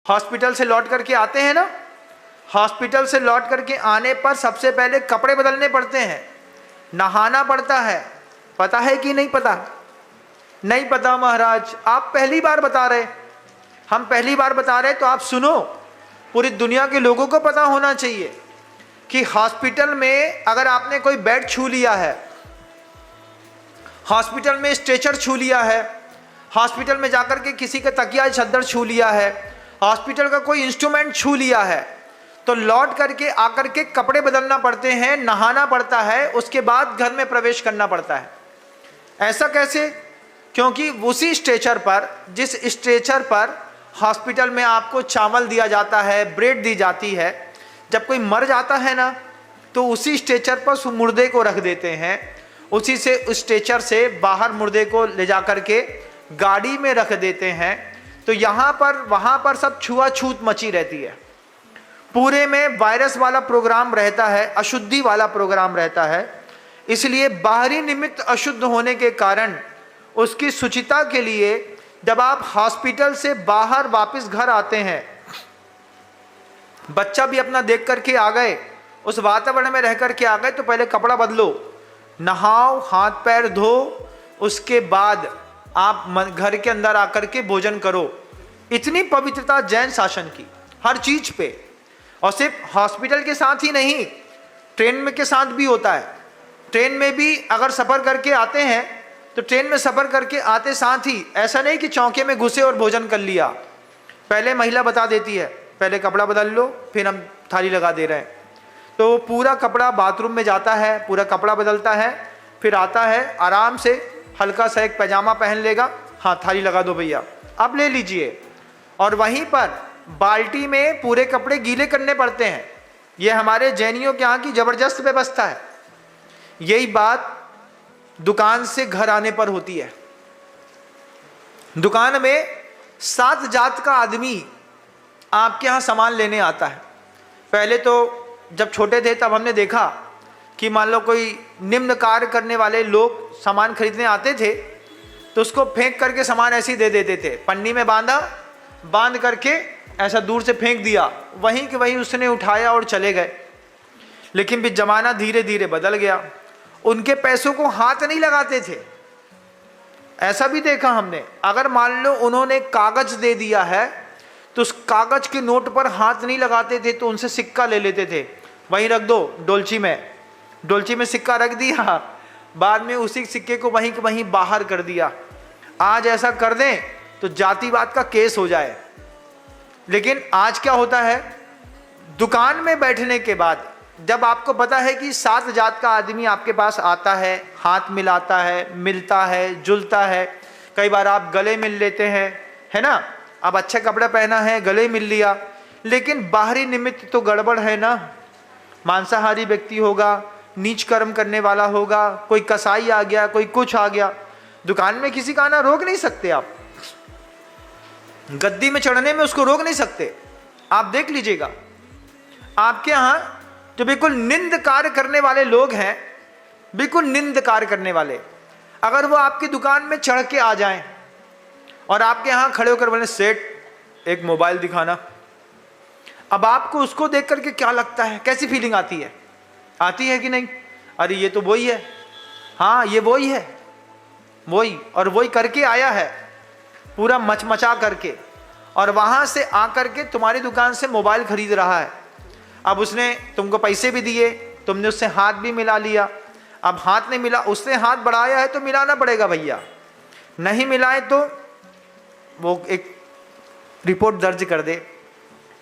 Hospital से लौट करके आते हैं ना, हॉस्पिटल से लौट करके आने पर सबसे पहले कपड़े बदलने पड़ते हैं, नहाना पड़ता है। पता है कि नहीं पता? नहीं पता महाराज, आप पहली बार बता रहे, हम पहली बार बता रहे, तो आप सुनो, पूरी दुनिया के लोगों को पता होना चाहिए कि हॉस्पिटल में अगर आपने कोई बेड छू लिया है, हॉस्पिटल में स्ट्रेचर छू लिया है, हॉस्पिटल में जाकर के किसी का तकिया चद्दर छू लिया है, हॉस्पिटल का कोई इंस्ट्रूमेंट छू लिया है, तो लौट करके आकर के कपड़े बदलना पड़ते हैं, नहाना पड़ता है, उसके बाद घर में प्रवेश करना पड़ता है। ऐसा कैसे? क्योंकि उसी स्ट्रेचर पर, जिस स्ट्रेचर पर हॉस्पिटल में आपको चावल दिया जाता है, ब्रेड दी जाती है, जब कोई मर जाता है ना, तो उसी स्ट्रेचर पर उस मुर्दे को रख देते हैं, उसी से उस स्ट्रेचर से बाहर मुर्दे को ले जा करके गाड़ी में रख देते हैं। तो यहाँ पर वहाँ पर सब छुआछूत मची रहती है, पूरे में वायरस वाला प्रोग्राम रहता है, अशुद्धि वाला प्रोग्राम रहता है। इसलिए बाहरी निमित्त अशुद्ध होने के कारण उसकी शुचिता के लिए जब आप हॉस्पिटल से बाहर वापस घर आते हैं, बच्चा भी अपना देख करके आ गए, उस वातावरण में रह करके आ गए, तो पहले कपड़ा बदलो, नहाओ, हाथ पैर धो, उसके बाद आप घर के अंदर आकर के भोजन करो। इतनी पवित्रता जैन शासन की हर चीज पे, और सिर्फ हॉस्पिटल के साथ ही नहीं, ट्रेन में के साथ भी होता है। ट्रेन में भी अगर सफ़र करके आते हैं तो ट्रेन में सफ़र करके आते साथ ही ऐसा नहीं कि चौके में घुसे और भोजन कर लिया, पहले महिला बता देती है पहले कपड़ा बदल लो, फिर हम थाली लगा दे रहे हैं। तो पूरा कपड़ा बाथरूम में जाता है, पूरा कपड़ा बदलता है, फिर आता है आराम से, हल्का सा एक पैजामा पहन लेगा, हाँ थाली लगा दो भैया, अब ले लीजिए। और वहीं पर बाल्टी में पूरे कपड़े गीले करने पड़ते हैं। ये हमारे जैनियों के यहाँ की ज़बरदस्त व्यवस्था है। यही बात दुकान से घर आने पर होती है। दुकान में 7 जात का आदमी आपके यहाँ सामान लेने आता है। पहले तो जब छोटे थे तब हमने देखा कि मान लो कोई निम्न कार्य करने वाले लोग सामान खरीदने आते थे तो उसको फेंक करके सामान ऐसे ही दे देते थे, पन्नी में बांध करके ऐसा दूर से फेंक दिया, वहीं के वहीं उसने उठाया और चले गए। लेकिन भी जमाना धीरे धीरे बदल गया, उनके पैसों को हाथ नहीं लगाते थे। ऐसा भी देखा हमने, अगर मान लो उन्होंने कागज दे दिया है तो उस कागज के नोट पर हाथ नहीं लगाते थे, तो उनसे सिक्का ले लेते थे, वहीं रख दो डोलची में सिक्का रख दिया, बाद में उसी सिक्के को वहीं के वहीं बाहर कर दिया। आज ऐसा कर दें तो जातिवाद का केस हो जाए। लेकिन आज क्या होता है, दुकान में बैठने के बाद जब आपको पता है कि 7 जात का आदमी आपके पास आता है, हाथ मिलाता है, मिलता है, जुलता है, कई बार आप गले मिल लेते हैं, है ना, अब अच्छा कपड़ा पहना है, गले मिल लिया, लेकिन बाहरी निमित्त तो गड़बड़ है ना। मांसाहारी व्यक्ति होगा, नीच कर्म करने वाला होगा, कोई कसाई आ गया, कोई कुछ आ गया, दुकान में किसी का आना रोक नहीं सकते आप, गद्दी में चढ़ने में उसको रोक नहीं सकते। आप देख लीजिएगा, आपके यहाँ जो बिल्कुल निंद कार्य करने वाले लोग हैं, बिल्कुल निंद कार्य करने वाले, अगर वो आपकी दुकान में चढ़ के आ जाएं और आपके यहाँ खड़े होकर बोले सेठ एक मोबाइल दिखाना, अब आपको उसको देख करके क्या लगता है, कैसी फीलिंग आती है? आती है कि नहीं? अरे ये तो वही है, हाँ ये वही है, वही, और वही करके आया है पूरा मचमचा करके, और वहाँ से आकर के तुम्हारी दुकान से मोबाइल खरीद रहा है। अब उसने तुमको पैसे भी दिए, तुमने उससे हाथ भी मिला लिया, अब हाथ नहीं मिला, उसने हाथ बढ़ाया है तो मिलाना पड़ेगा भैया, नहीं मिलाए तो वो एक रिपोर्ट दर्ज कर दे,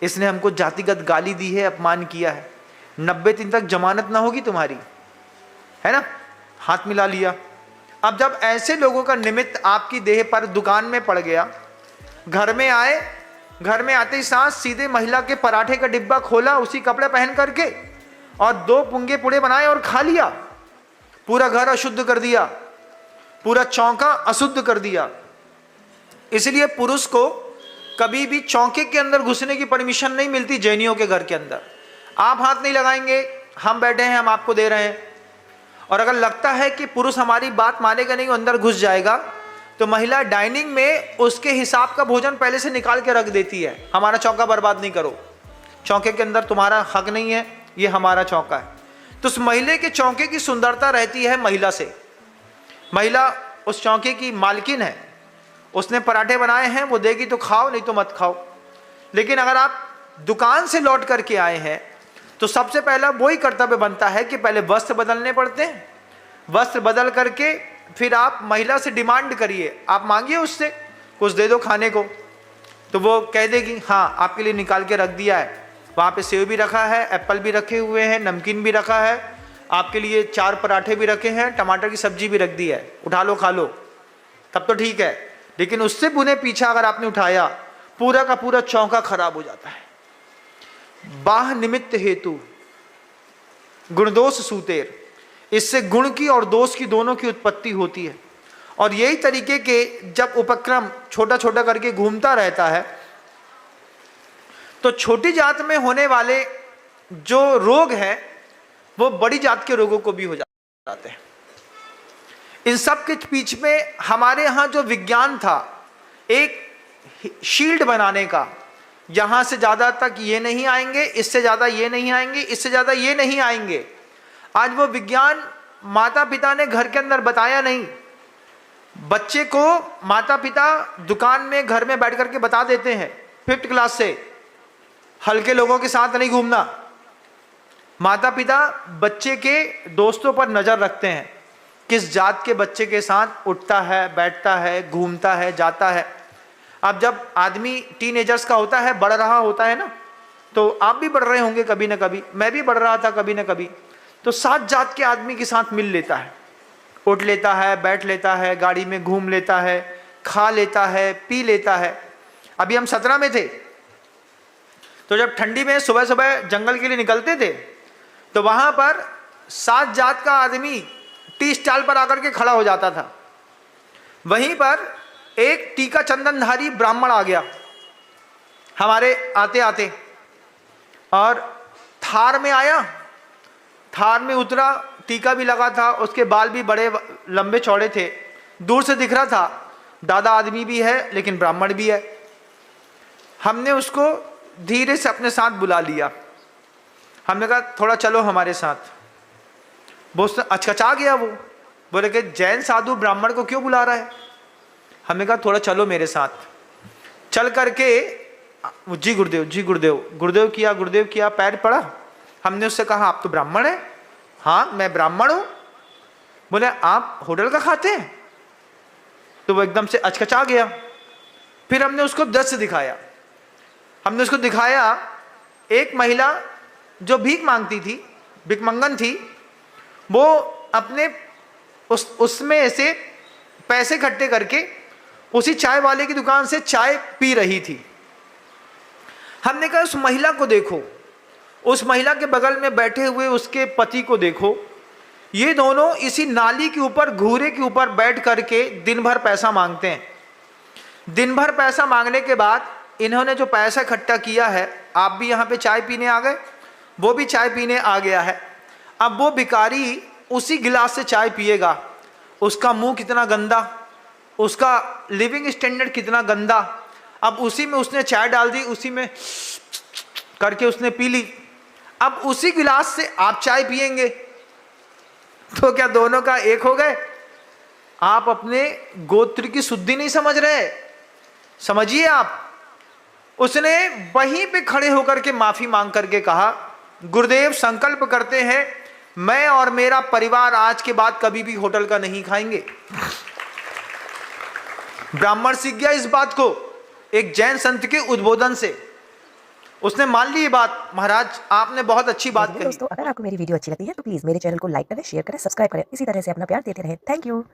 इसने हमको जातिगत गाली दी है, अपमान किया है, 90 दिन तक जमानत ना होगी तुम्हारी, है ना। हाथ मिला लिया। अब जब ऐसे लोगों का निमित्त आपकी देह पर दुकान में पड़ गया, घर में आए, घर में आते ही साथ सीधे महिला के पराठे का डिब्बा खोला, उसी कपड़े पहन करके, और 2 पुंगे पुड़े बनाए और खा लिया, पूरा घर अशुद्ध कर दिया, पूरा चौका अशुद्ध कर दिया। इसलिए पुरुष को कभी भी चौके के अंदर घुसने की परमिशन नहीं मिलती जैनियों के घर के अंदर। आप हाथ नहीं लगाएंगे, हम बैठे हैं, हम आपको दे रहे हैं, और अगर लगता है कि पुरुष हमारी बात मानेगा नहीं, अंदर घुस जाएगा, तो महिला डाइनिंग में उसके हिसाब का भोजन पहले से निकाल के रख देती है, हमारा चौका बर्बाद नहीं करो, चौके के अंदर तुम्हारा हक नहीं है, ये हमारा चौका है। तो उस महिले के चौके की सुंदरता रहती है महिला से। महिला उस चौके की मालकिन है, उसने पराठे बनाए हैं, वो देगी तो खाओ, नहीं तो मत खाओ। लेकिन अगर आप दुकान से लौट करके आए हैं तो सबसे पहला वही कर्तव्य बनता है कि पहले वस्त्र बदलने पड़ते हैं। वस्त्र बदल करके फिर आप महिला से डिमांड करिए, आप मांगिए उससे कुछ दे दो खाने को, तो वो कह देगी हाँ आपके लिए निकाल के रख दिया है, वहाँ पे सेव भी रखा है, एप्पल भी रखे हुए हैं, नमकीन भी रखा है, आपके लिए 4 पराठे भी रखे हैं, टमाटर की सब्जी भी रख दी है, उठा लो खा लो, तब तो ठीक है। लेकिन उससे पुणे पीछा अगर आपने उठाया, पूरा का पूरा चौका खराब हो जाता है। बाह निमित्त हेतु गुणदोष सूतेर, इससे गुण की और दोष की दोनों की उत्पत्ति होती है। और यही तरीके के जब उपक्रम छोटा छोटा करके घूमता रहता है तो छोटी जात में होने वाले जो रोग हैं वो बड़ी जात के रोगों को भी हो जाते हैं। इन सब के बीच में हमारे यहाँ जो विज्ञान था, एक शील्ड बनाने का, यहाँ से ज़्यादा तक ये नहीं आएंगे, इससे ज़्यादा ये नहीं आएंगे, इससे ज़्यादा ये नहीं आएंगे, आज वो विज्ञान माता पिता ने घर के अंदर बताया नहीं। बच्चे को माता पिता दुकान में घर में बैठ करके बता देते हैं 5th क्लास से, हल्के लोगों के साथ नहीं घूमना। माता पिता बच्चे के दोस्तों पर नज़र रखते हैं, किस जात के बच्चे के साथ उठता है, बैठता है, घूमता है, जाता है। अब जब आदमी टीनेजर्स का होता है, बढ़ रहा होता है ना, तो आप भी बढ़ रहे होंगे कभी ना कभी, मैं भी बढ़ रहा था कभी ना कभी, तो 7 जात के आदमी के साथ मिल लेता है, उठ लेता है, बैठ लेता है, गाड़ी में घूम लेता है, खा लेता है, पी लेता है। अभी हम 17 में थे, तो जब ठंडी में सुबह सुबह जंगल के लिए निकलते थे तो वहाँ पर 7 जात का आदमी टी स्टॉल पर आकर के खड़ा हो जाता था। वहीं पर एक टीका चंदनधारी ब्राह्मण आ गया हमारे आते आते, और थार में आया, थार में उतरा, टीका भी लगा था, उसके बाल भी बड़े लंबे चौड़े थे, दूर से दिख रहा था दादा आदमी भी है लेकिन ब्राह्मण भी है। हमने उसको धीरे से अपने साथ बुला लिया, हमने कहा थोड़ा चलो हमारे साथ। वो अचकचा गया, वो बोले कि जैन साधु ब्राह्मण को क्यों बुला रहा है। हमने कहा थोड़ा चलो मेरे साथ। चल करके जी गुरुदेव, जी गुरुदेव, गुरुदेव किया, गुरुदेव किया, पैर पड़ा। हमने उससे कहा आप तो ब्राह्मण हैं। हाँ मैं ब्राह्मण हूँ। बोले आप होटल का खाते हैं? तो वो एकदम से अचकचा गया। फिर हमने उसको दृश्य दिखाया, हमने उसको दिखाया एक महिला जो भीख मांगती थी, भिखमंगन थी, वो अपने उसमें से पैसे इकट्ठे करके उसी चाय वाले की दुकान से चाय पी रही थी। हमने कहा उस महिला को देखो, उस महिला के बगल में बैठे हुए उसके पति को देखो, ये दोनों इसी नाली के ऊपर, घूरे के ऊपर बैठ करके दिन भर पैसा मांगते हैं। दिन भर पैसा मांगने के बाद इन्होंने जो पैसा इकट्ठा किया है, आप भी यहाँ पे चाय पीने आ गए, वो भी चाय पीने आ गया है। अब वो भिखारी उसी गिलास से चाय पिएगा, उसका मुंह कितना गंदा, उसका लिविंग स्टैंडर्ड कितना गंदा। अब उसी में उसने चाय डाल दी, उसी में करके उसने पी ली। अब उसी गिलास से आप चाय पिएंगे तो क्या दोनों का एक हो गए? आप अपने गोत्र की शुद्धि नहीं समझ रहे, समझिए आप। उसने वहीं पे खड़े होकर के माफी मांग करके कहा, गुरुदेव संकल्प करते हैं मैं और मेरा परिवार आज के बाद कभी भी होटल का नहीं खाएंगे। ब्राह्मण सीख गया इस बात को एक जैन संत के उद्बोधन से, उसने मान ली ये बात। महाराज आपने बहुत अच्छी बात कही। दोस्तों अगर आपको मेरी वीडियो अच्छी लगती है तो प्लीज मेरे चैनल को लाइक करें, शेयर करें, सब्सक्राइब करें। इसी तरह से अपना प्यार देते रहें। Thank you.